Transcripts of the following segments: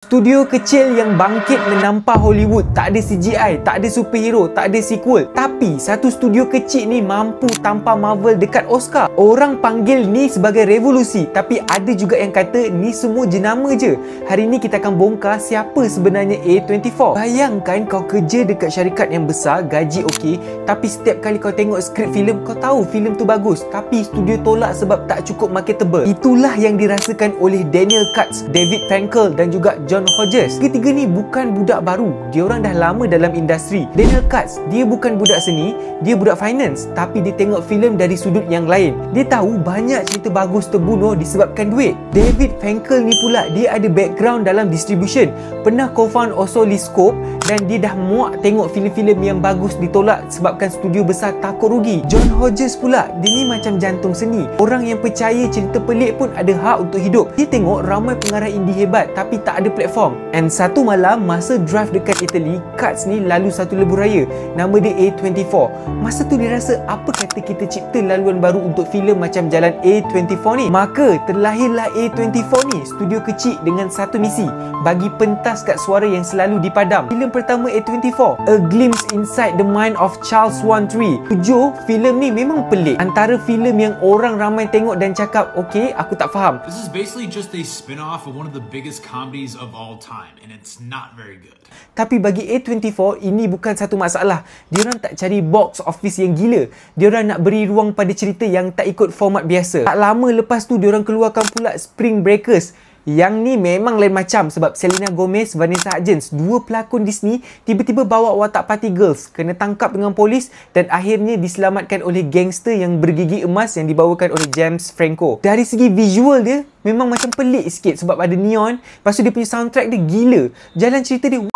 Studio kecil yang bangkit menampar Hollywood. Tak ada CGI, tak ada superhero, tak ada sequel. Tapi satu studio kecil ni mampu tampar Marvel dekat Oscar. Orang panggil ni sebagai revolusi, tapi ada juga yang kata ni semua jenama je. Hari ni kita akan bongkar siapa sebenarnya A24. Bayangkan kau kerja dekat syarikat yang besar, gaji okey, tapi setiap kali kau tengok skrip filem, kau tahu filem tu bagus, tapi studio tolak sebab tak cukup marketable. Itulah yang dirasakan oleh Daniel Katz, David Frankel dan juga John Hodges. Ketiga ni bukan budak baru. Dia orang dah lama dalam industri. Daniel Katz, dia bukan budak seni, dia budak finance, tapi dia tengok filem dari sudut yang lain. Dia tahu banyak cerita bagus terbunuh disebabkan duit. David Frankel ni pula, dia ada background dalam distribution, pernah co-found Oscilloscope, dan dia dah muak tengok filem-filem yang bagus ditolak sebabkan studio besar takut rugi. John Hodges pula, dia ni macam jantung seni. Orang yang percaya cerita pelik pun ada hak untuk hidup. Dia tengok ramai pengarah indie hebat tapi tak ada platform. And satu malam masa drive dekat Italy, Katz ni lalu satu lebuh raya, nama dia A24. Masa tu dia rasa, apa kata kita cipta laluan baru untuk filem macam jalan A24 ni? Maka terlahirlah A24 ni, studio kecil dengan satu misi, bagi pentas kat suara yang selalu dipadam. Filem pertama A24, A Glimpse Inside the Mind of Charles Swan III. Tujuh, filem ni memang pelik. Antara filem yang orang ramai tengok dan cakap, okay, aku tak faham. This is basically just a spin-off of one of the biggest comedies of all time, and it's not very good. Tapi bagi A24, ini bukan satu masalah. Diorang tak cari box office yang gila. Diorang nak beri ruang pada cerita yang tak ikut format biasa. Tak lama lepas tu, diorang keluarkan pula Spring Breakers. Yang ni memang lain macam sebab Selena Gomez, Vanessa Hudgens, dua pelakon Disney tiba-tiba bawa watak party girls, kena tangkap dengan polis dan akhirnya diselamatkan oleh gangster yang bergigi emas yang dibawakan oleh James Franco. Dari segi visual dia memang macam pelik sikit sebab ada neon, lepas tu dia punya soundtrack dia gila. Jalan cerita dia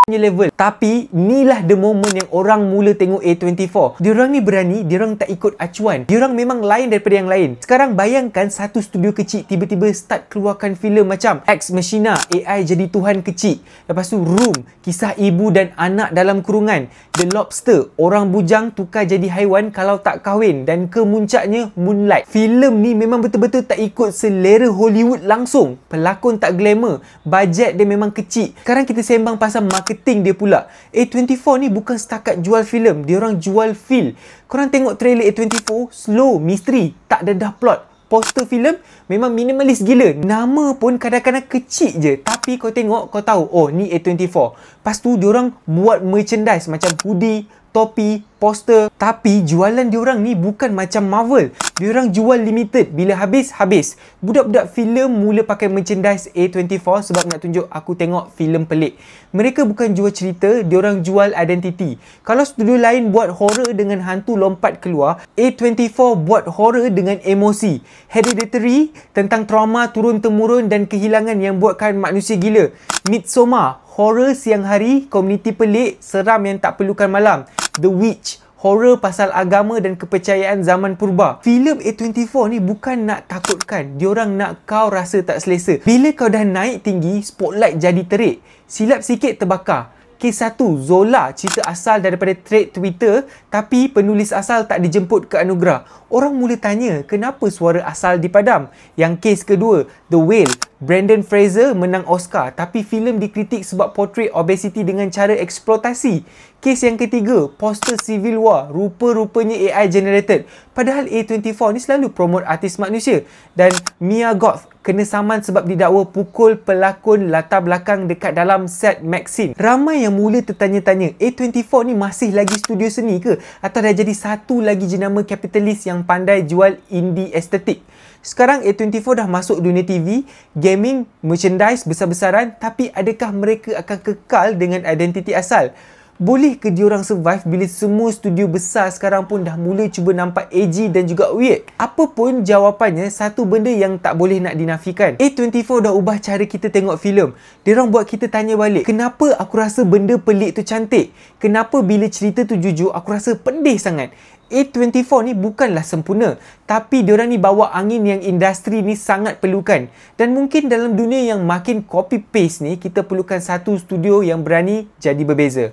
level. Tapi inilah the moment yang orang mula tengok A24. Diorang ni berani, diorang tak ikut acuan. Diorang memang lain daripada yang lain. Sekarang bayangkan satu studio kecil tiba-tiba start keluarkan filem macam Ex Machina, AI jadi Tuhan kecil. Lepas tu Room, kisah ibu dan anak dalam kurungan. The Lobster, orang bujang tukar jadi haiwan kalau tak kahwin. Dan kemuncaknya Moonlight. Filem ni memang betul-betul tak ikut selera Hollywood langsung. Pelakon tak glamour, bajet dia memang kecil. Sekarang kita sembang pasal marketing dia pula. A24 ni bukan setakat jual filem, dia orang jual feel. Korang tengok trailer A24, slow, misteri, tak dedah plot. Poster filem memang minimalis gila. Nama pun kadang-kadang kecil je, tapi kau tengok, kau tahu, oh ni A24. Lepas tu diorang buat merchandise macam hoodie, topi, poster. Tapi jualan diorang ni bukan macam Marvel. Diorang jual limited. Bila habis, habis. Budak-budak filem mula pakai merchandise A24 sebab nak tunjuk aku tengok filem pelik. Mereka bukan jual cerita, diorang jual identiti. Kalau studio lain buat horror dengan hantu lompat keluar, A24 buat horror dengan emosi. Hereditary tentang trauma turun-temurun dan kehilangan yang buatkan manusia gila. Midsommar, horror siang hari, komuniti pelik, seram yang tak perlukan malam. The Witch, horror pasal agama dan kepercayaan zaman purba. Filem A24 ni bukan nak takutkan, diorang nak kau rasa tak selesa. Bila kau dah naik tinggi, spotlight jadi terik. Silap sikit terbakar. Kes 1, Zola, cerita asal daripada thread Twitter, tapi penulis asal tak dijemput ke anugerah. Orang mula tanya, kenapa suara asal dipadam? Yang kes kedua, The Whale, Brendan Fraser menang Oscar, tapi filem dikritik sebab portray obesity dengan cara eksploitasi. Kes yang ketiga, poster Civil War, rupa-rupanya AI generated. Padahal A24 ni selalu promote artis manusia. Dan Mia Goth kena saman sebab didakwa pukul pelakon latar belakang dekat dalam set Maxine. Ramai yang mula tertanya-tanya, A24 ni masih lagi studio seni ke? Atau dah jadi satu lagi jenama kapitalis yang pandai jual indie estetik? Sekarang A24 dah masuk dunia TV, gaming, merchandise besar-besaran, tapi adakah mereka akan kekal dengan identiti asal? Boleh ke diorang survive bila semua studio besar sekarang pun dah mula cuba nampak edgy dan juga weird? Apa pun jawapannya, satu benda yang tak boleh nak dinafikan. A24 dah ubah cara kita tengok filem. Diorang buat kita tanya balik, kenapa aku rasa benda pelik tu cantik? Kenapa bila cerita tu jujur, aku rasa pedih sangat? A24 ni bukanlah sempurna, tapi diorang ni bawa angin yang industri ni sangat perlukan. Dan mungkin dalam dunia yang makin copy-paste ni, kita perlukan satu studio yang berani jadi berbeza.